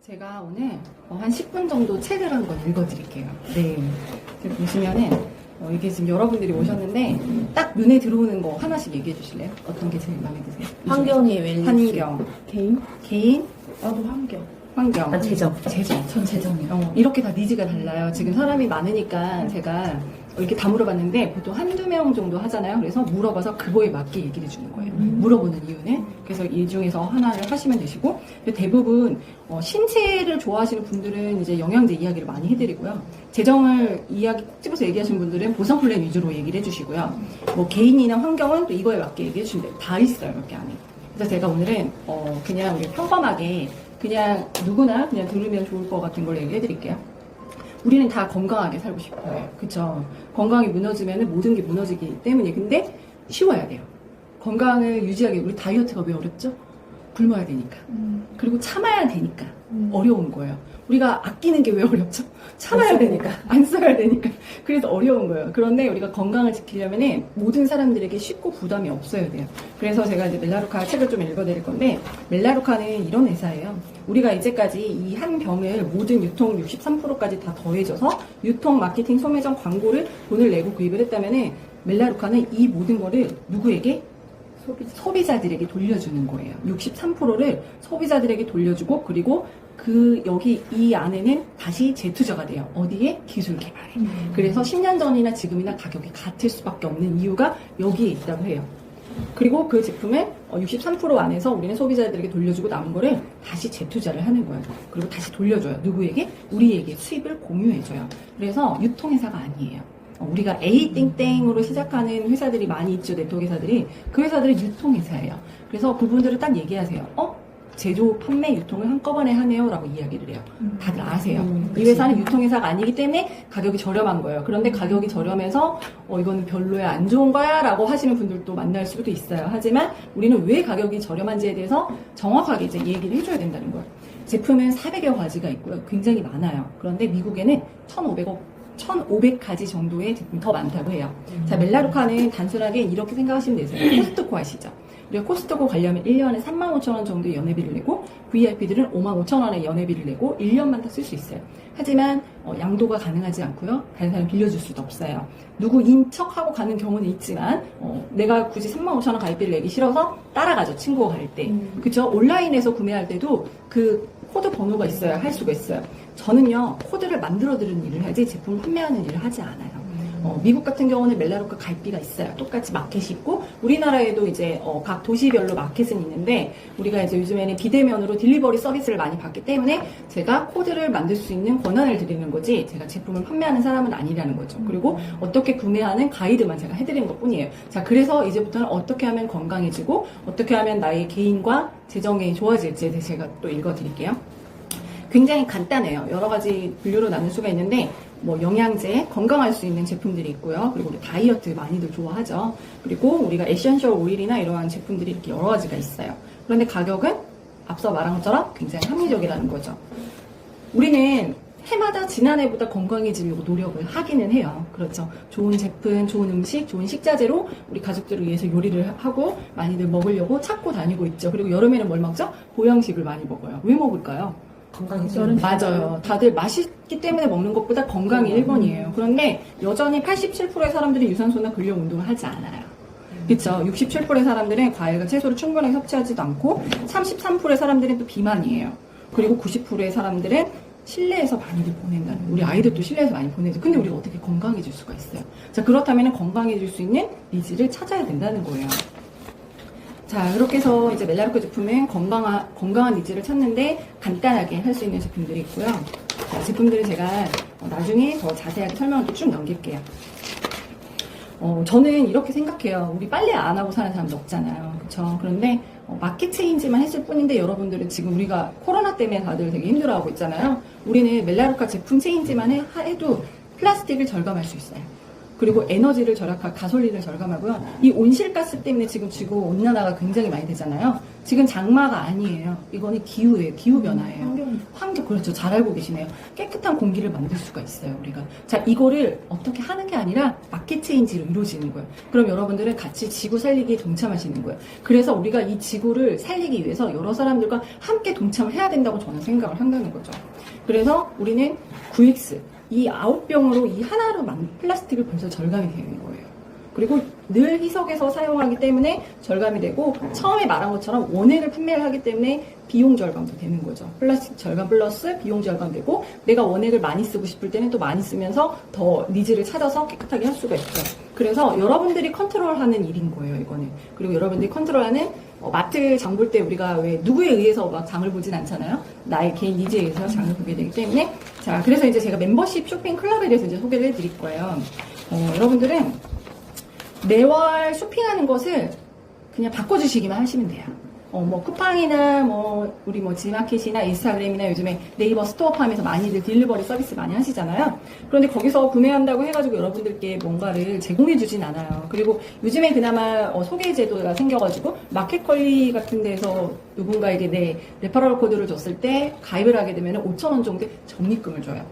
제가 오늘 한 10분 정도 책을 한권 읽어드릴게요. 네. 지금 보시면은 이게 지금 여러분들이 오셨는데 딱 눈에 들어오는 거 하나씩 얘기해 주실래요? 어떤 게 제일 마음에 드세요? 환경이 웰니스. 환경. 개인? 나도 환경. 환경. 난 재정. 전 재정이요. 이렇게 다 니즈가 달라요. 지금 사람이 많으니까 제가 이렇게 다 물어봤는데 보통 한두 명 정도 하잖아요. 그래서 물어봐서 그거에 맞게 얘기를 해주는 거예요. 물어보는 이유는. 그래서 이 중에서 하나를 하시면 되시고, 대부분 신체를 좋아하시는 분들은 이제 영양제 이야기를 많이 해드리고요. 재정을 이야기 꼭 집어서 얘기하시는 분들은 보상 플랜 위주로 얘기를 해주시고요. 뭐 개인이나 환경은 또 이거에 맞게 얘기해 주시면 돼요. 다 있어요, 여기 안에. 그래서 제가 오늘은 그냥 우리 평범하게 그냥 누구나 그냥 들으면 좋을 것 같은 걸 얘기해 드릴게요. 우리는 다 건강하게 살고 싶어요. 그쵸? 건강이 무너지면 모든 게 무너지기 때문에. 근데 쉬워야 돼요. 건강을 유지하기, 우리 다이어트가 왜 어렵죠? 굶어야 되니까. 그리고 참아야 되니까. 어려운 거예요. 우리가 아끼는 게 왜 어렵죠? 참아야 되니까. 안 써야 되니까. 그래서 어려운 거예요. 그런데 우리가 건강을 지키려면 모든 사람들에게 쉽고 부담이 없어야 돼요. 그래서 제가 이제 멜라루카 책을 좀 읽어드릴 건데, 멜라루카는 이런 회사예요. 우리가 이제까지 이 한 병을 모든 유통 63%까지 다 더해져서 유통, 마케팅, 소매점, 광고를 돈을 내고 구입을 했다면은 멜라루카는 이 모든 거를 누구에게? 소비자들에게 돌려주는 거예요. 63%를 소비자들에게 돌려주고, 그리고 여기 이 안에는 다시 재투자가 돼요. 어디에? 기술 개발에. 그래서 10년 전이나 지금이나 가격이 같을 수밖에 없는 이유가 여기에 있다고 해요. 그리고 그 제품을 63% 안에서 우리는 소비자들에게 돌려주고 남은 거를 다시 재투자를 하는 거예요. 그리고 다시 돌려줘요. 누구에게? 우리에게 수입을 공유해줘요. 그래서 유통회사가 아니에요. 우리가 A땡땡으로 시작하는 회사들이 많이 있죠. 네트워크 회사들이. 그 회사들은 유통회사예요. 그래서 그분들을 딱 얘기하세요. 제조, 판매, 유통을 한꺼번에 하네요 라고 이야기를 해요. 다들 아세요. 이 회사는 유통회사가 아니기 때문에 가격이 저렴한 거예요. 그런데 가격이 저렴해서 이거는 별로야, 안 좋은 거야 라고 하시는 분들도 만날 수도 있어요. 하지만 우리는 왜 가격이 저렴한지에 대해서 정확하게 이제 얘기를 해줘야 된다는 거예요. 제품은 400여 가지가 있고요. 굉장히 많아요. 그런데 미국에는 1,500가지 정도의 제품이 더 많다고 해요. 자, 멜라루카는 단순하게 이렇게 생각하시면 되세요. 코스트코 아시죠? 우리가 코스트코 가려면 1년에 35,000원 정도의 연회비를 내고, VIP들은 55,000원의 연회비를 내고 1년만 다 쓸 수 있어요. 하지만 양도가 가능하지 않고요. 다른 사람 빌려줄 수도 없어요. 누구인 척하고 가는 경우는 있지만 내가 굳이 35,000원 가입비를 내기 싫어서 따라가죠. 친구가 갈 때. 그쵸? 온라인에서 구매할 때도 그 코드 번호가 있어야 할 수가 있어요. 저는요, 코드를 만들어드리는 일을 하지 제품을 판매하는 일을 하지 않아요. 미국 같은 경우는 멜라루카 가입비가 있어요. 똑같이 마켓이 있고, 우리나라에도 이제 각 도시별로 마켓은 있는데, 우리가 이제 요즘에는 비대면으로 딜리버리 서비스를 많이 받기 때문에 제가 코드를 만들 수 있는 권한을 드리는 거지, 제가 제품을 판매하는 사람은 아니라는 거죠. 그리고 어떻게 구매하는 가이드만 제가 해드리는 것 뿐이에요. 자, 그래서 이제부터는 어떻게 하면 건강해지고, 어떻게 하면 나의 개인과 재정이 좋아질지에 대해서 제가 또 읽어드릴게요. 굉장히 간단해요. 여러 가지 분류로 나눌 수가 있는데, 뭐 영양제, 건강할 수 있는 제품들이 있고요. 그리고 우리 다이어트 많이들 좋아하죠. 그리고 우리가 에센셜 오일이나 이러한 제품들이 이렇게 여러 가지가 있어요. 그런데 가격은 앞서 말한 것처럼 굉장히 합리적이라는 거죠. 우리는 해마다 지난해보다 건강해지려고 노력을 하기는 해요. 그렇죠. 좋은 제품, 좋은 음식, 좋은 식자재로 우리 가족들을 위해서 요리를 하고 많이들 먹으려고 찾고 다니고 있죠. 그리고 여름에는 뭘 먹죠? 보양식을 많이 먹어요. 왜 먹을까요? 건강해지는. 맞아요. 다들 맛있기 때문에 먹는 것보다 건강이 1번이에요. 그런데 여전히 87%의 사람들이 유산소나 근력 운동을 하지 않아요. 그쵸? 67%의 사람들은 과일과 채소를 충분하게 섭취하지도 않고, 33%의 사람들은 또 비만이에요. 그리고 90%의 사람들은 실내에서 많이들 보낸다는, 우리 아이들도 실내에서 많이 보내죠. 근데 우리가 어떻게 건강해질 수가 있어요? 자, 그렇다면 건강해질 수 있는 니즈를 찾아야 된다는 거예요. 자, 그렇게 해서 이제 멜라루카 제품은 건강한 니즈를 찾는데 간단하게 할 수 있는 제품들이 있고요. 자, 제품들은 제가 나중에 더 자세하게 설명을 쭉 넘길게요. 저는 이렇게 생각해요. 우리 빨래 안 하고 사는 사람도 없잖아요. 그쵸? 그런데 마켓 체인지만 했을 뿐인데, 여러분들은 지금 우리가 코로나 때문에 다들 되게 힘들어하고 있잖아요. 우리는 멜라루카 제품 체인지만 해도 플라스틱을 절감할 수 있어요. 그리고 에너지를 절약할 가솔린을 절감하고요. 이 온실가스 때문에 지금 지구 온난화가 굉장히 많이 되잖아요. 지금 장마가 아니에요. 이거는 기후예요. 기후 변화예요. 환경 그렇죠. 잘 알고 계시네요. 깨끗한 공기를 만들 수가 있어요. 우리가 자 이거를 어떻게 하는 게 아니라 마켓 체인지로 이루어지는 거예요. 그럼 여러분들은 같이 지구 살리기에 동참하시는 거예요. 그래서 우리가 이 지구를 살리기 위해서 여러 사람들과 함께 동참을 해야 된다고 저는 생각을 한다는 거죠. 그래서 우리는 9X 이 9병으로 이 하나로 만든 플라스틱을 벌써 절감이 되는 거예요. 그리고 늘 희석해서 사용하기 때문에 절감이 되고 처음에 말한 것처럼 원액을 판매를 하기 때문에 비용 절감도 되는 거죠. 플라스틱 절감 플러스 비용 절감되고 내가 원액을 많이 쓰고 싶을 때는 또 많이 쓰면서 더 니즈를 찾아서 깨끗하게 할 수가 있죠. 그래서 여러분들이 컨트롤하는 일인 거예요, 이거는. 그리고 여러분들이 컨트롤하는 마트 장 볼 때 우리가 왜 누구에 의해서 막 장을 보진 않잖아요. 나의 개인 니즈에 의해서 장을 보게 되기 때문에 자 그래서 이제 제가 멤버십 쇼핑 클럽에 대해서 이제 소개를 해드릴 거예요. 여러분들은 매월 쇼핑하는 것을 그냥 바꿔주시기만 하시면 돼요. 뭐 쿠팡이나 뭐 우리 뭐 지마켓이나 인스타그램이나 요즘에 네이버 스토어팜에서 많이들 딜리버리 서비스 많이 하시잖아요. 그런데 거기서 구매한다고 해가지고 여러분들께 뭔가를 제공해주진 않아요. 그리고 요즘에 그나마 소개 제도가 생겨가지고 마켓컬리 같은 데서 누군가에게 내 레퍼럴 코드를 줬을 때 가입을 하게 되면 5,000원 정도의 적립금을 줘요.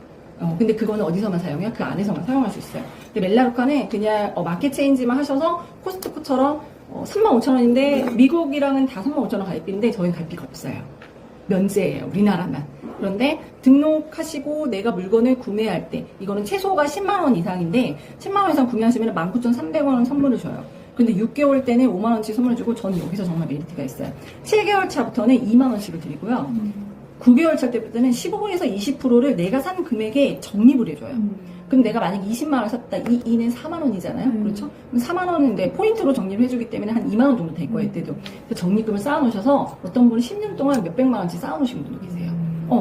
근데 그거는 어디서만 사용해요? 그 안에서만 사용할 수 있어요. 근데 멜라루카는 그냥 마켓 체인지만 하셔서 코스트코처럼 35,000원인데 미국이랑은 다 35,000원 가입비인데 저희는 가입비가 없어요. 면제예요. 우리나라만. 그런데 등록하시고 내가 물건을 구매할 때 이거는 최소가 10만원 이상인데 10만원 이상 구매하시면 19,300원 선물을 줘요. 근데 6개월 때는 5만원치 선물을 주고 저는 여기서 정말 메리트가 있어요. 7개월 차부터는 2만원씩을 드리고요. 9개월 차 때부터는 15에서 20%를 내가 산 금액에 적립을 해줘요. 그럼 내가 만약에 20만원을 샀다. 이는 4만원이잖아요. 그렇죠? 그럼 4만원인데 포인트로 적립을 해주기 때문에 한 2만원 정도 될 거예요. 그때도. 그래서 적립금을 쌓아놓으셔서 어떤 분은 10년 동안 몇백만원씩 쌓아놓으신 분도 계세요.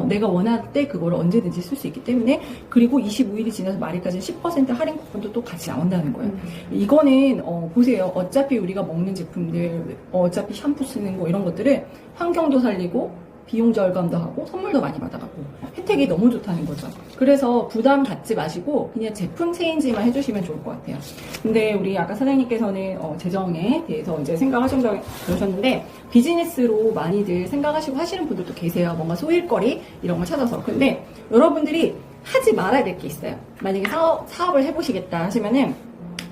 내가 원할 때 그거를 언제든지 쓸 수 있기 때문에 그리고 25일이 지나서 말일까지 10% 할인 쿠폰도 또 같이 나온다는 거예요. 이거는 보세요. 어차피 우리가 먹는 제품들 어차피 샴푸 쓰는 거 이런 것들을 환경도 살리고 비용 절감도 하고 선물도 많이 받아가고 혜택이 너무 좋다는 거죠. 그래서 부담 갖지 마시고 그냥 제품 체인지만 해주시면 좋을 것 같아요. 근데 우리 아까 사장님께서는 재정에 대해서 이제 생각하신다고 그러셨는데 비즈니스로 많이들 생각하시고 하시는 분들도 계세요. 뭔가 소일거리 이런 걸 찾아서. 근데 여러분들이 하지 말아야 될 게 있어요. 만약에 사업을 해보시겠다 하시면은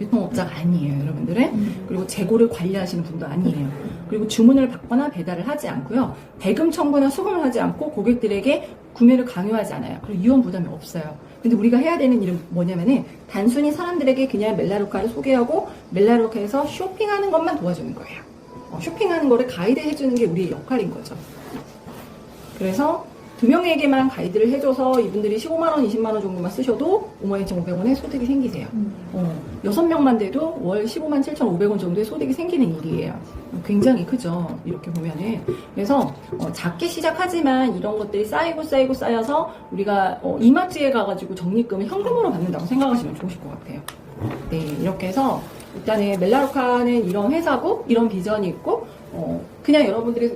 유통업자가 아니에요, 여러분들은. 그리고 재고를 관리하시는 분도 아니에요. 그리고 주문을 받거나 배달을 하지 않고요. 대금 청구나 수금을 하지 않고 고객들에게 구매를 강요하지 않아요. 그리고 유언 부담이 없어요. 근데 우리가 해야 되는 일은 뭐냐면은 단순히 사람들에게 그냥 멜라루카를 소개하고 멜라루카에서 쇼핑하는 것만 도와주는 거예요. 쇼핑하는 거를 가이드 해주는 게 우리의 역할인 거죠. 그래서 2명에게만 가이드를 해줘서 이분들이 15만원, 20만원 정도만 쓰셔도 52,500원의 소득이 생기세요. 6명만 돼도 월 157,500원 정도의 소득이 생기는 일이에요. 굉장히 크죠. 이렇게 보면은. 그래서 작게 시작하지만 이런 것들이 쌓여서 우리가 이마트에 가가지고 적립금을 현금으로 받는다고 생각하시면 좋으실 것 같아요. 네, 이렇게 해서 일단은 멜라루카는 이런 회사고 이런 비전이 있고 그냥 여러분들이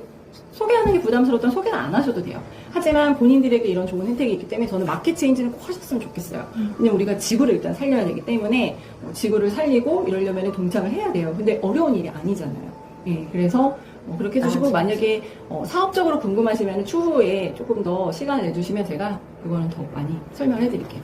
소개하는 게 부담스러웠던 소개는 안 하셔도 돼요. 하지만 본인들에게 이런 좋은 혜택이 있기 때문에 저는 마켓 체인지는 꼭 하셨으면 좋겠어요. 왜냐면 우리가 지구를 일단 살려야 되기 때문에 지구를 살리고 이러려면 동참을 해야 돼요. 근데 어려운 일이 아니잖아요. 예, 그래서 그렇게 해주시고 만약에 사업적으로 궁금하시면 추후에 조금 더 시간을 내주시면 제가 그거는 더 많이 설명을 해드릴게요.